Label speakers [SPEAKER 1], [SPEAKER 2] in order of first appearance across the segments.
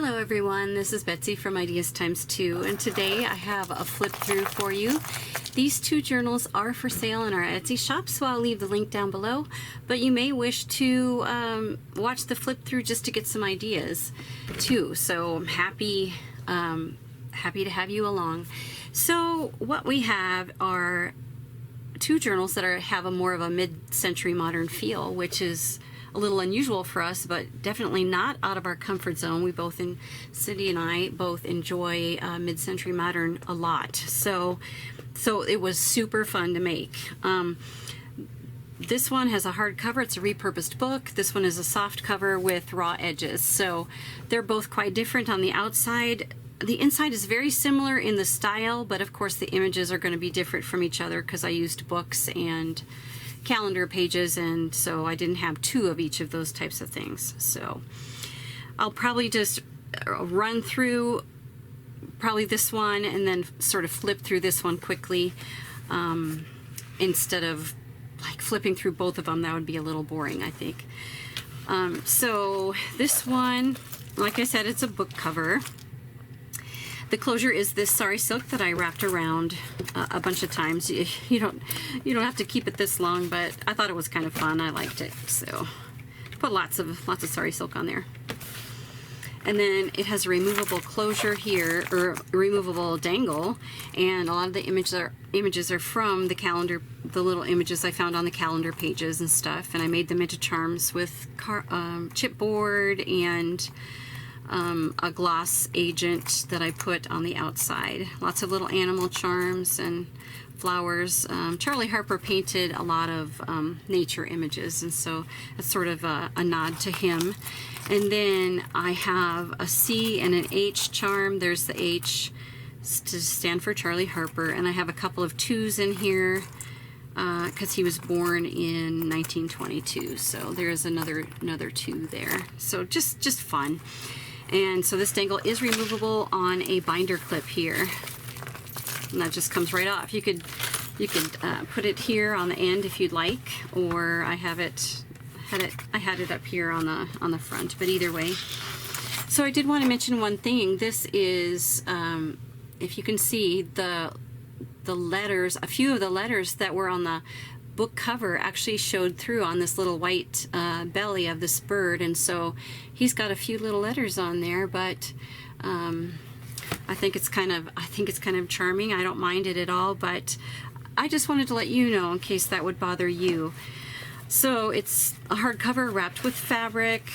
[SPEAKER 1] Hello everyone, this is Betsy from Ideas Times 2, and today I have a flip through for you. These two journals are for sale in our Etsy shop, so I'll leave the link down below, but you may wish to watch the flip through just to get some ideas too, so I'm happy to have you along. So what we have are two journals that have a more of a mid-century modern feel, which is a little unusual for us, but definitely not out of our comfort zone. We both, Cindy and I, both enjoy mid-century modern a lot. So it was super fun to make. This one has a hardcover. It's a repurposed book. This one is a soft cover with raw edges. So they're both quite different on the outside. The inside is very similar in the style, but of course the images are going to be different from each other because I used books and calendar pages, and so I didn't have two of each of those types of things. So I'll probably just run through probably this one and then sort of flip through this one quickly instead of like flipping through both of them. That would be a little boring, I think. So this one, like I said, it's a book cover. The closure is this sari silk that I wrapped around a bunch of times. You don't have to keep it this long, but I thought it was kind of fun. I liked it, so put lots of sari silk on there. And then it has a removable closure here, or a removable dangle, and a lot of the images are from the calendar, the little images I found on the calendar pages and stuff. And I made them into charms with chipboard and a gloss agent that I put on the outside. Lots of little animal charms and flowers. Charley Harper painted a lot of nature images, and so that's sort of a nod to him. And then I have a C and an H charm. There's the H to stand for Charley Harper, and I have a couple of 2s in here because he was born in 1922. So there's another 2 there. So just fun. And so this dangle is removable on a binder clip here, and that just comes right off. You could put it here on the end if you'd like, or I had it up here on the front. But either way, so I did want to mention one thing. This is if you can see the letters, a few of the letters that were on the book cover actually showed through on this little white belly of this bird, and so he's got a few little letters on there, but I think it's kind of charming. I don't mind it at all, but I just wanted to let you know in case that would bother you. So it's a hardcover wrapped with fabric,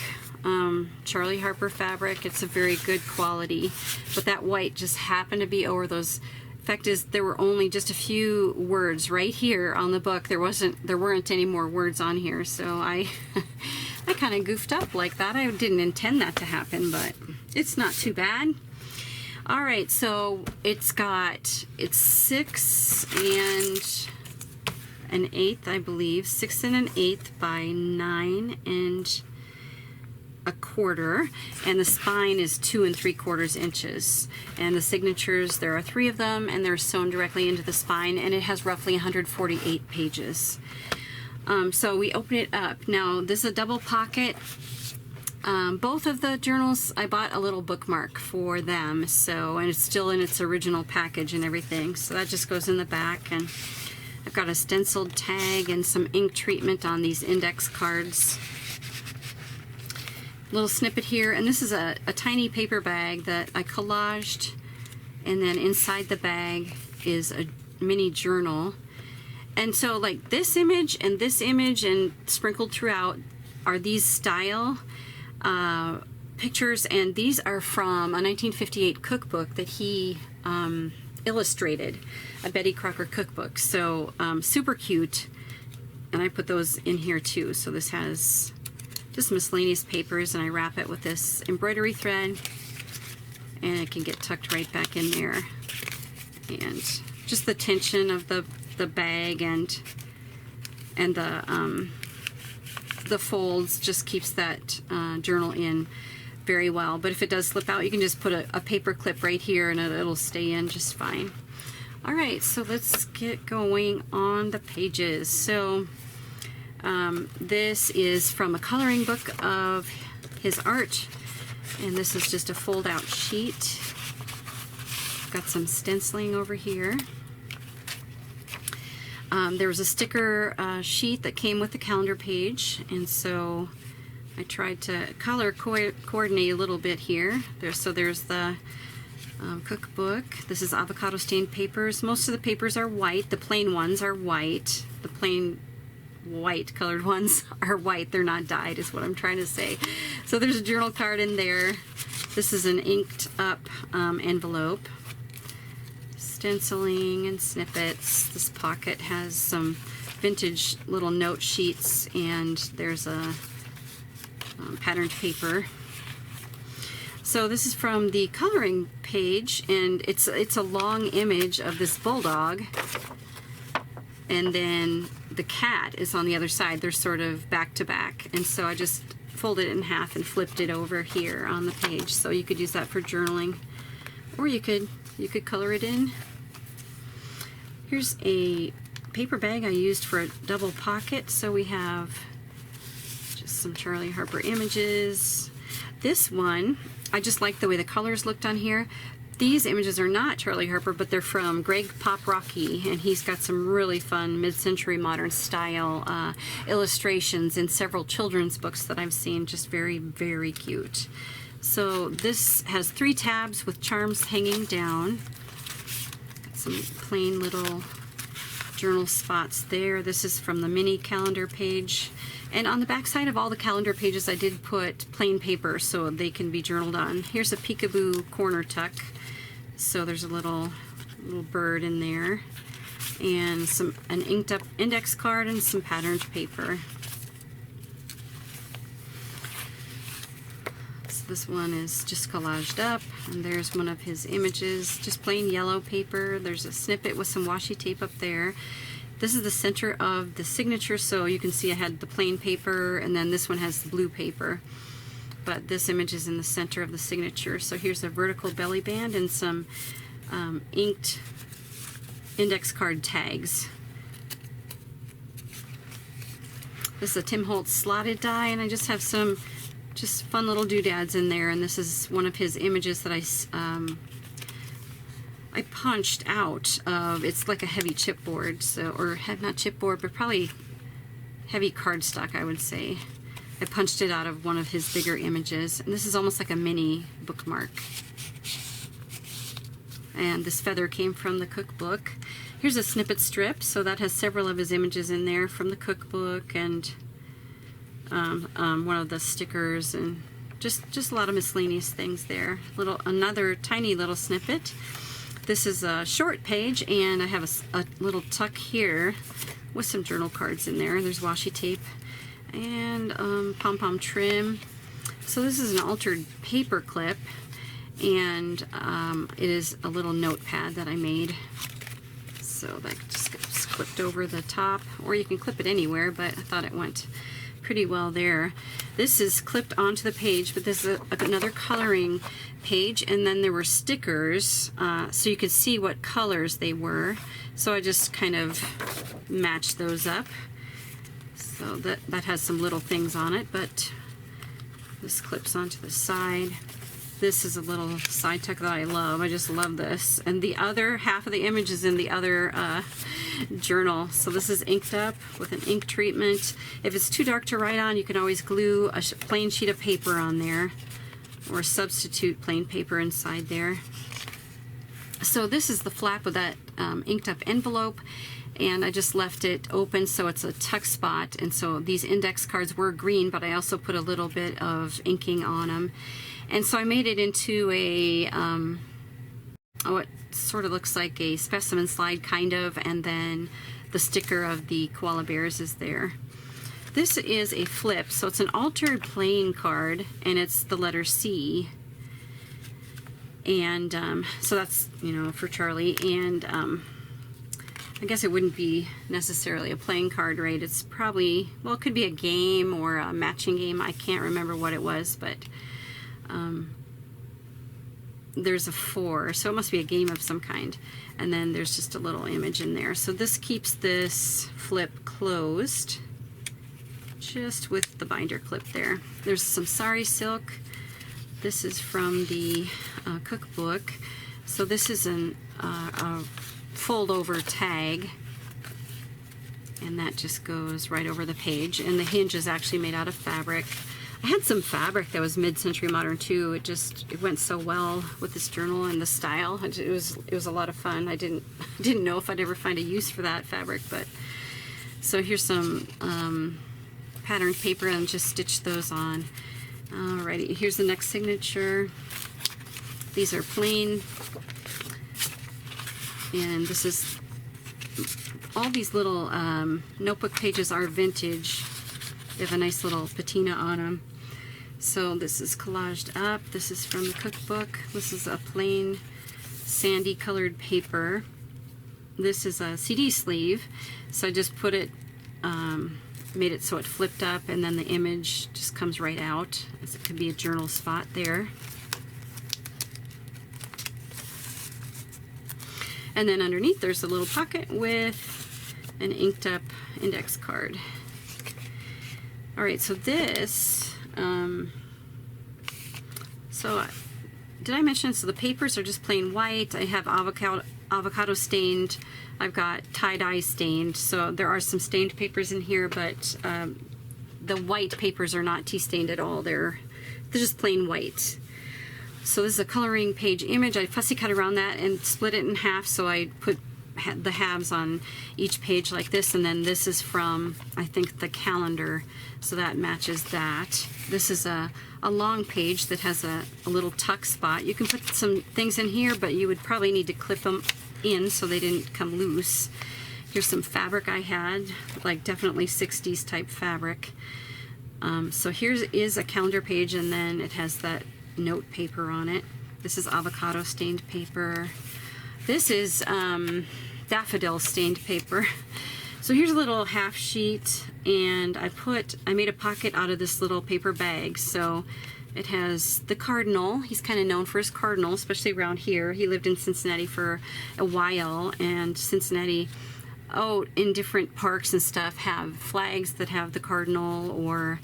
[SPEAKER 1] Charley Harper fabric. It's a very good quality, but that white just happened to be over those. Fact is, there were only just a few words right here on the book. There weren't any more words on here, so I kind of goofed up like that. I didn't intend that to happen, but it's not too bad. All right, so it's 6 and an 1/8, I believe, 6 and an 1/8 by 9 and a 1/4, and the spine is 2 3/4 inches, and the signatures, there are 3 of them, and they're sewn directly into the spine, and it has roughly 148 pages. So we open it up. Now this is a double pocket. Both of the journals, I bought a little bookmark for them, so, and it's still in its original package and everything, so that just goes in the back. And I've got a stenciled tag and some ink treatment on these index cards. Little snippet here, and this is a tiny paper bag that I collaged, and then inside the bag is a mini journal. And so like this image and sprinkled throughout are these style pictures, and these are from a 1958 cookbook that he illustrated, a Betty Crocker cookbook. So super cute, and I put those in here too. So this has just miscellaneous papers, and I wrap it with this embroidery thread, and it can get tucked right back in there. And just the tension of the bag and the folds just keeps that journal in very well. But if it does slip out, you can just put a paper clip right here, and it'll stay in just fine. All right, so let's get going on the pages. So this is from a coloring book of his art And this is just a fold out sheet. Got some stenciling over here. There was a sticker sheet that came with the calendar page, and so I tried to color coordinate a little bit here. So there's the cookbook. This is avocado stained papers. Most of the papers are white. The plain ones are white. The plain white colored ones are white. They're not dyed, is what I'm trying to say. So there's a journal card in there. This is an inked up envelope. Stenciling and snippets. This pocket has some vintage little note sheets, and there's a patterned paper. So this is from the coloring page, and it's a long image of this bulldog, and then the cat is on the other side. They're sort of back to back, and so I just folded it in half and flipped it over here on the page. So you could use that for journaling, or you could color it in. Here's a paper bag I used for a double pocket. So we have just some Charley Harper images. This one, I just like the way the colors looked on here. These images are not Charley Harper, but they're from Greg Poprocky, and he's got some really fun mid-century modern style illustrations in several children's books that I've seen. Just very, very cute. So this has 3 tabs with charms hanging down. Got some plain little journal spots there. This is from the mini calendar page. And on the back side of all the calendar pages, I did put plain paper so they can be journaled on. Here's a peekaboo corner tuck. So there's a little bird in there, and an inked up index card and some patterned paper. So this one is just collaged up, and there's one of his images, just plain yellow paper. There's a snippet with some washi tape up there. This is the center of the signature, so you can see I had the plain paper, and then this one has the blue paper. But this image is in the center of the signature. So here's a vertical belly band and some inked index card tags. This is a Tim Holtz slotted die, and I just have some just fun little doodads in there. And this is one of his images that I punched out of. It's like a heavy chipboard, or not chipboard, but probably heavy cardstock, I would say. I punched it out of one of his bigger images, and this is almost like a mini bookmark. And this feather came from the cookbook. Here's a snippet strip, so that has several of his images in there from the cookbook, and one of the stickers, and just a lot of miscellaneous things there. Another tiny little snippet. This is a short page, and I have a little tuck here with some journal cards in there. There's washi tape and pom-pom trim. So this is an altered paper clip, and it is a little notepad that I made. So that just gets clipped over the top, or you can clip it anywhere, but I thought it went pretty well there. This is clipped onto the page, but this is another coloring page, and then there were stickers, so you could see what colors they were. So I just kind of matched those up. So that has some little things on it, but this clips onto the side. This is a little side tuck that I love. I just love this. And the other half of the image is in the other journal. So this is inked up with an ink treatment. If it's too dark to write on, you can always glue a plain sheet of paper on there, or substitute plain paper inside there. So this is the flap of that inked up envelope, and I just left it open so it's a tuck spot. And so these index cards were green, but I also put a little bit of inking on them. And so I made it into a what sort of looks like a specimen slide, kind of, and then the sticker of the koala bears is there. This is a flip, so it's an altered playing card, and it's the letter C. And so that's, for Charlie. And I guess it wouldn't be necessarily a playing card, right? It's probably, well, it could be a game or a matching game. I can't remember what it was, but there's a 4, so it must be a game of some kind. And then there's just a little image in there. So this keeps this flip closed, just with the binder clip there. There's some sari silk This is from the cookbook. So this is a fold over tag, and that just goes right over the page, and the hinge is actually made out of fabric. I had some fabric that was mid-century modern too. It went so well with this journal and the style. It was a lot of fun. I didn't know if I'd ever find a use for that fabric, but so here's some patterned paper, and just stitch those on. Alrighty, here's the next signature. These are plain, and this is all these little notebook pages are vintage. They have a nice little patina on them. So this is collaged up. This is from the cookbook. This is a plain sandy colored paper. This is a CD sleeve. So I just put it, made it so it flipped up, and then the image just comes right out, as it could be a journal spot there. And then underneath there's a little pocket with an inked up index card. Alright, so this, did I mention, so the papers are just plain white. I have avocado stained, I've got tie-dye stained, so there are some stained papers in here, but the white papers are not tea stained at all. They're just plain white. So this is a coloring page image. I fussy cut around that and split it in half, so I put the halves on each page like this, and then this is from, I think, the calendar, so that matches that. This is a long page that has a little tuck spot. You can put some things in here, but you would probably need to clip them in so they didn't come loose. Here's some fabric I had, like definitely 60s type fabric. So here is a calendar page, and then it has that note paper on it. This is avocado stained paper. This is daffodil stained paper. So here's a little half sheet, and I made a pocket out of this little paper bag. So it has the cardinal. He's kind of known for his cardinal, especially around here. He lived in Cincinnati for a while, and Cincinnati, in different parks and stuff, have flags that have the cardinal or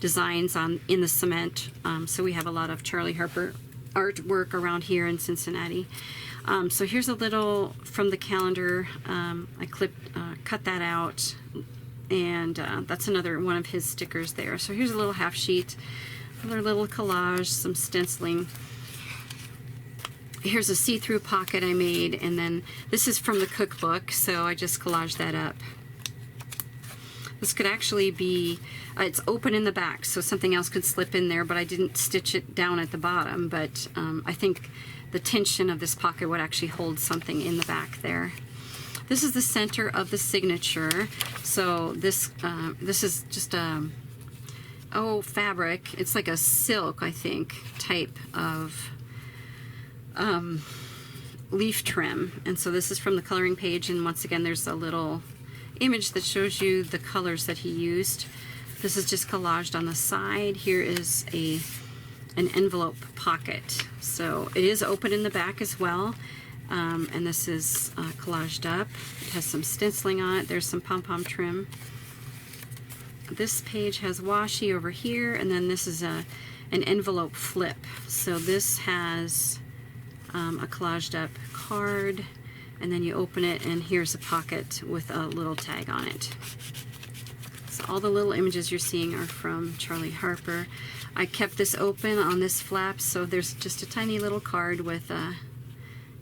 [SPEAKER 1] designs in the cement. So we have a lot of Charley Harper artwork around here in Cincinnati. So here's a little from the calendar. I cut that out, and that's another one of his stickers there. So here's a little half sheet, another little collage, some stenciling. Here's a see-through pocket I made, and then this is from the cookbook, so I just collaged that up. This could actually be, it's open in the back, so something else could slip in there, but I didn't stitch it down at the bottom, but I think the tension of this pocket would actually hold something in the back there. This is the center of the signature. So this is just fabric. It's like a silk, I think, type of leaf trim. And so this is from the coloring page, and once again there's a little image that shows you the colors that he used. This is just collaged on the side. Here is an envelope pocket. So it is open in the back as well, and this is collaged up. It has some stenciling on it. There's some pom-pom trim. This page has washi over here, and then this is an envelope flip. So this has a collaged up card, and then you open it, and here's a pocket with a little tag on it. So all the little images you're seeing are from Charley Harper. I kept this open on this flap, so there's just a tiny little card with a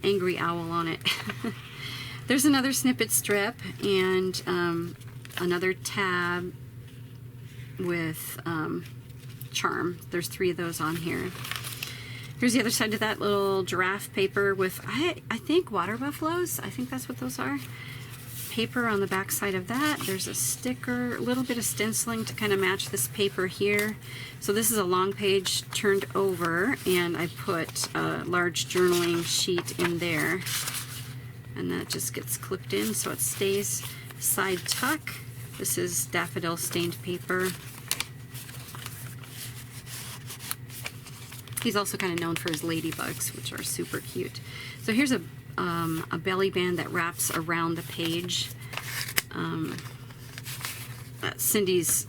[SPEAKER 1] angry owl on it. There's another snippet strip, and another tab with charm. There's 3 of those on here. Here's the other side of that little giraffe paper with, I think, water buffaloes. I think that's what those are. Paper on the back side of that. There's a sticker, a little bit of stenciling to kind of match this paper here. So this is a long page turned over, and I put a large journaling sheet in there, and that just gets clipped in so it stays. Side tuck. This is daffodil stained paper. He's also kind of known for his ladybugs, which are super cute. So here's a belly band that wraps around the page. Cindy's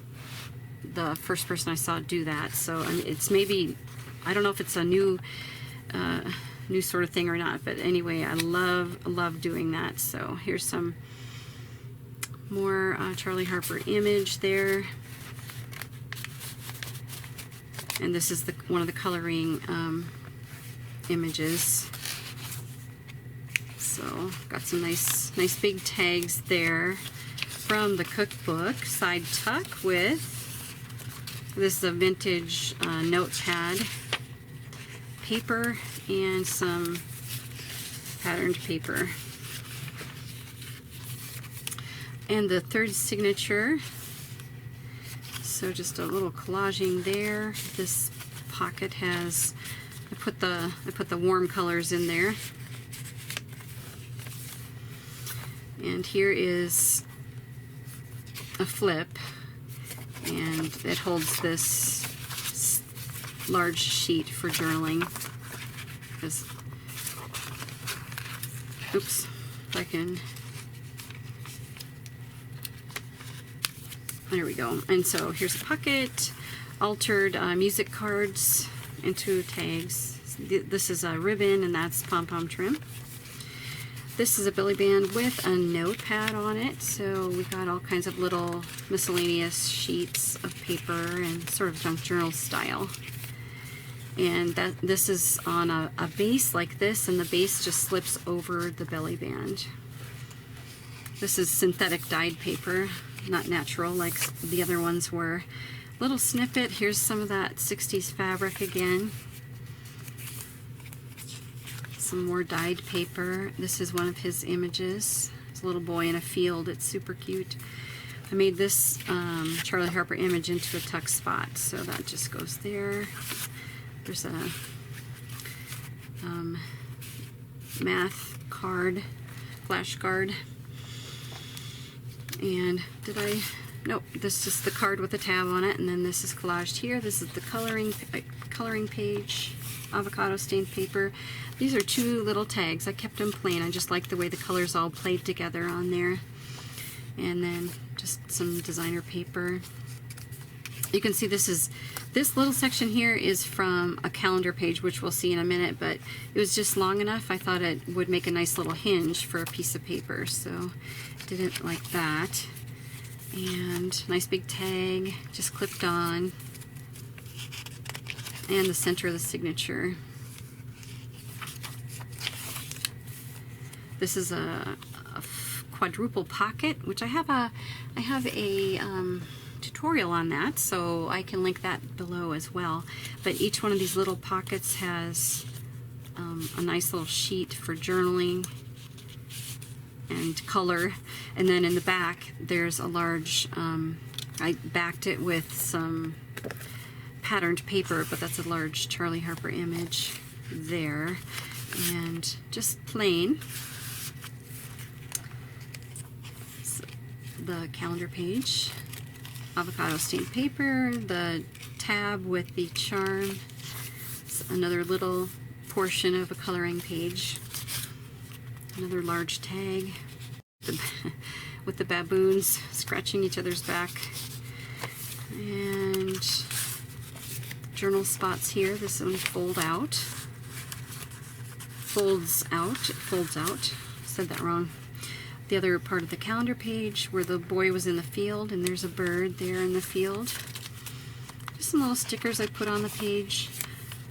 [SPEAKER 1] the first person I saw do that, so it's maybe I don't know if it's a new sort of thing or not, but anyway, I love doing that. So here's some more Charley Harper image there, and this is one of the coloring images. So got some nice big tags there from the cookbook. Side tuck with, this is a vintage notepad paper and some patterned paper. And the third signature, so just a little collaging there. This pocket has, I put the warm colors in there. And here is a flip, and it holds this large sheet for journaling. Oops, if I can, there we go. And so here's a pocket, altered music cards into tags. This is a ribbon, and that's pom-pom trim. This is a belly band with a notepad on it, so we got all kinds of little miscellaneous sheets of paper and sort of junk journal style. And this is on a base like this, and the base just slips over the belly band. This is synthetic dyed paper, not natural like the other ones were. Little snippet, here's some of that 60s fabric again. Some more dyed paper. This is one of his images. It's a little boy in a field. It's super cute. I made this Charley Harper image into a tuck spot, so that just goes there. There's a math card, flashcard. And nope, this is the card with a tab on it, and then this is collaged here. This is the coloring page, avocado stained paper. These are two little tags. I kept them plain. I just like the way the colors all played together on there. And then just some designer paper. You can see this little section here is from a calendar page, which we'll see in a minute, but it was just long enough. I thought it would make a nice little hinge for a piece of paper, so did it like that. And nice big tag, just clipped on. And the center of the signature. This is a quadruple pocket, which I have a tutorial on that, so I can link that below as well. But each one of these little pockets has a nice little sheet for journaling and color, and then in the back there's a large, I backed it with some patterned paper, but that's a large Charley Harper image there, and just plain. So the calendar page, avocado stained paper, the tab with the charm, it's another little portion of a coloring page, another large tag with the baboons scratching each other's back, and journal spots here. This one folds out, said that wrong. The other part of the calendar page where the boy was in the field, and there's a bird there in the field. Just some little stickers I put on the page.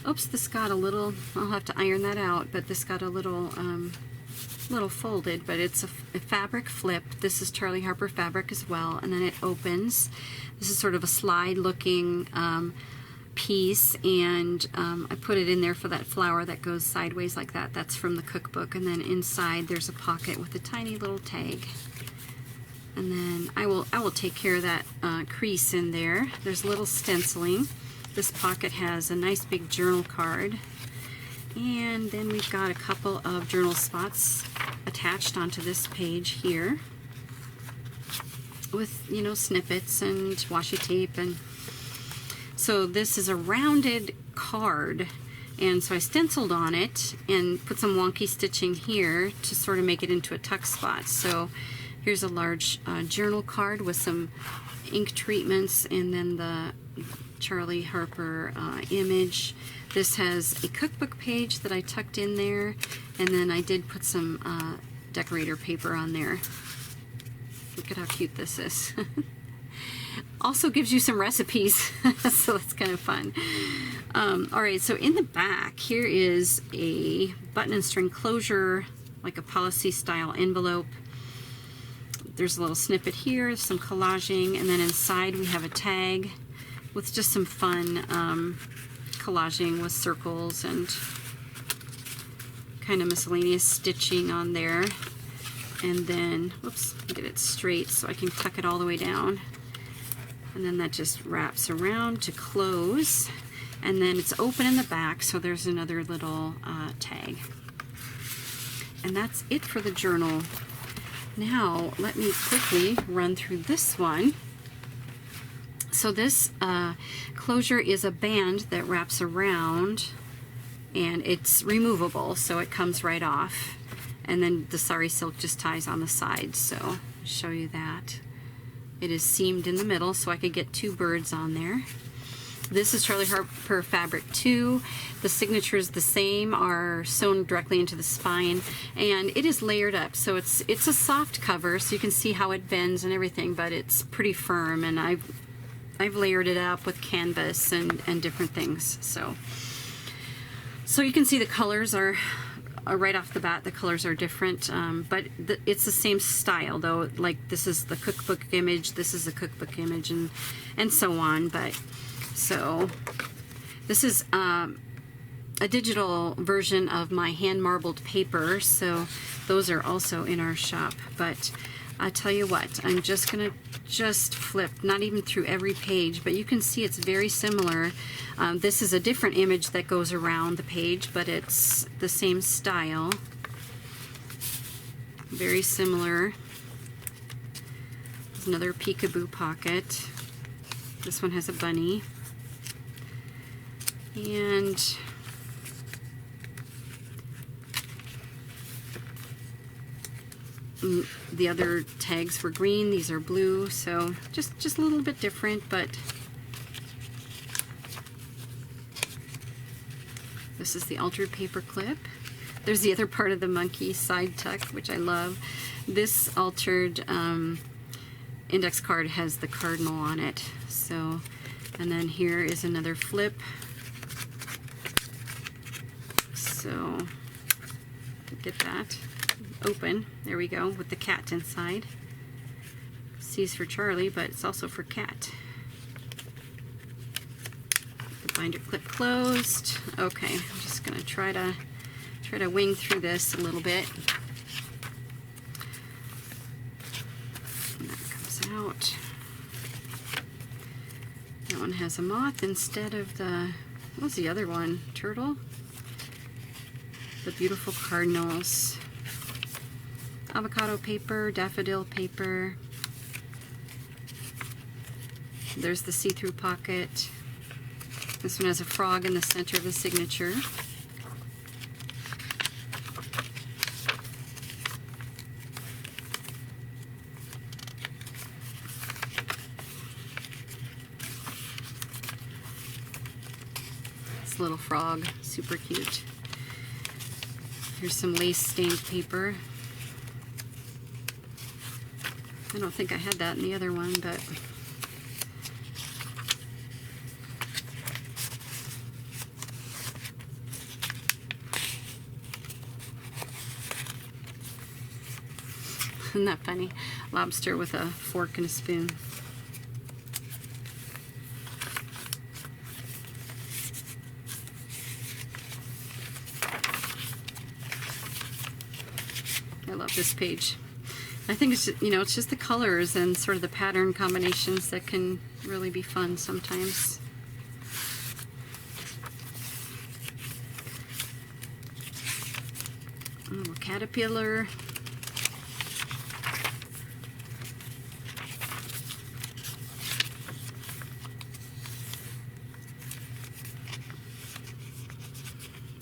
[SPEAKER 1] Oops, this got a little, I'll have to iron that out, but this got a little folded, but it's a fabric flipped. This is Charley Harper fabric as well, and then it opens. This is sort of a slide looking piece, and I put it in there for that flower that goes sideways like that. That's from the cookbook. And then inside there's a pocket with a tiny little tag, and then I will take care of that crease in there. There's a little stenciling. This pocket has a nice big journal card, and then we've got a couple of journal spots attached onto this page here with, you know, snippets and washi tape. And so this is a rounded card, and so I stenciled on it and put some wonky stitching here to sort of make it into a tuck spot. So here's a large journal card with some ink treatments, and then the Charley Harper image. This has a cookbook page that I tucked in there, and then I did put some decorator paper on there. Look at how cute this is. Also gives you some recipes, so that's kind of fun. Alright, so in the back, here is a button and string closure, like a policy style envelope. There's a little snippet here, some collaging, and then inside we have a tag with just some fun collaging with circles and kind of miscellaneous stitching on there. And then, whoops, get it straight so I can tuck it all the way down. And then that just wraps around to close. And then it's open in the back, so there's another little tag. And that's it for the journal. Now, let me quickly run through this one. So this closure is a band that wraps around, and it's removable, so it comes right off. And then the sari silk just ties on the side, so I'll show you that. It is seamed in the middle, so I could get 2 birds on there. This is Charley Harper Fabric 2. The signature is the same, are sewn directly into the spine, and it is layered up. So it's a soft cover, so you can see how it bends and everything, but it's pretty firm, and I've layered it up with canvas and different things. So you can see the colors are right off the bat, the colors are different, but it's the same style though. Like this is the cookbook image, this is the cookbook image, and so on. But so this is a digital version of my hand marbled paper, so those are also in our shop. But I tell you what, I'm just gonna flip, not even through every page, but you can see it's very similar. This is a different image that goes around the page, but it's the same style. Very similar. There's another peekaboo pocket. This one has a bunny. And the other tags were green, these are blue, so just a little bit different, but this is the altered paper clip. There's the other part of the monkey side tuck, which I love. This altered index card has the cardinal on it. So, and then here is another flip. So, get that open. There we go, with the cat inside. C's for Charlie, but it's also for cat. The binder clip closed. Okay, I'm just gonna try to wing through this a little bit. And that comes out. That one has a moth instead of the, what was the other one? Turtle? The beautiful cardinals. Avocado paper, daffodil paper. There's the see-through pocket. This one has a frog in the center of the signature. This little frog, super cute. Here's some lace stained paper. I don't think I had that in the other one, but isn't that funny? Lobster with a fork and a spoon. I love this page. I think it's, you know, it's just the colors and sort of the pattern combinations that can really be fun sometimes. A little caterpillar.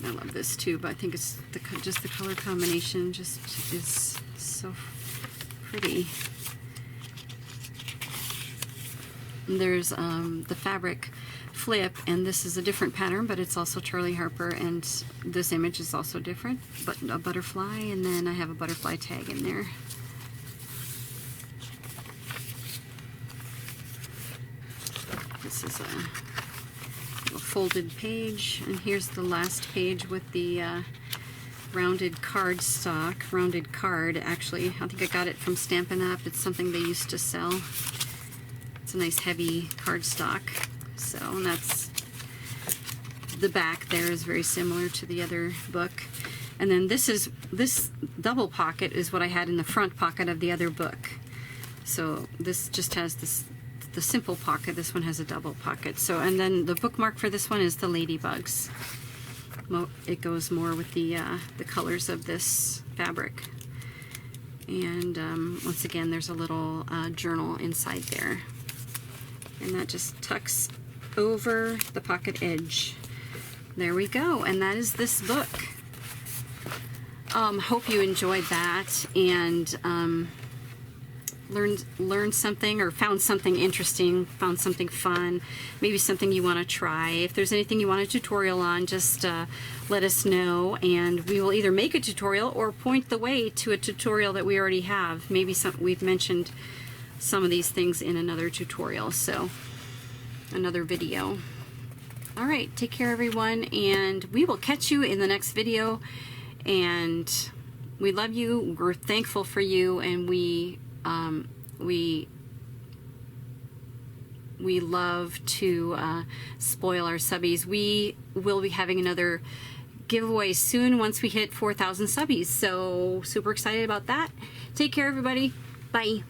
[SPEAKER 1] I love this too, but I think it's just the color combination just is so pretty. there's the fabric flip, and this is a different pattern, but it's also Charley Harper, and this image is also different, but a butterfly, and then I have a butterfly tag in there. This is a folded page, and here's the last page with the rounded card stock, rounded card. Actually, I think I got it from Stampin' Up. It's something they used to sell. It's a nice heavy card stock. So, and that's the back there is very similar to the other book. And then this double pocket is what I had in the front pocket of the other book. So this just has the simple pocket. This one has a double pocket. So, and then the bookmark for this one is the ladybugs. It goes more with the colors of this fabric. And once again, there's a little journal inside there. And that just tucks over the pocket edge. There we go, and that is this book. Hope you enjoyed that and learned something or found something interesting, found something fun, maybe something you want to try. If there's anything you want a tutorial on, just let us know, and we will either make a tutorial or point the way to a tutorial that we already have. Maybe we've mentioned some of these things in another tutorial, so another video. All right, take care everyone, and we will catch you in the next video. And we love you, we're thankful for you, and we love to spoil our subbies. We will be having another giveaway soon once we hit 4,000 subbies, so super excited about that. Take care everybody. Bye.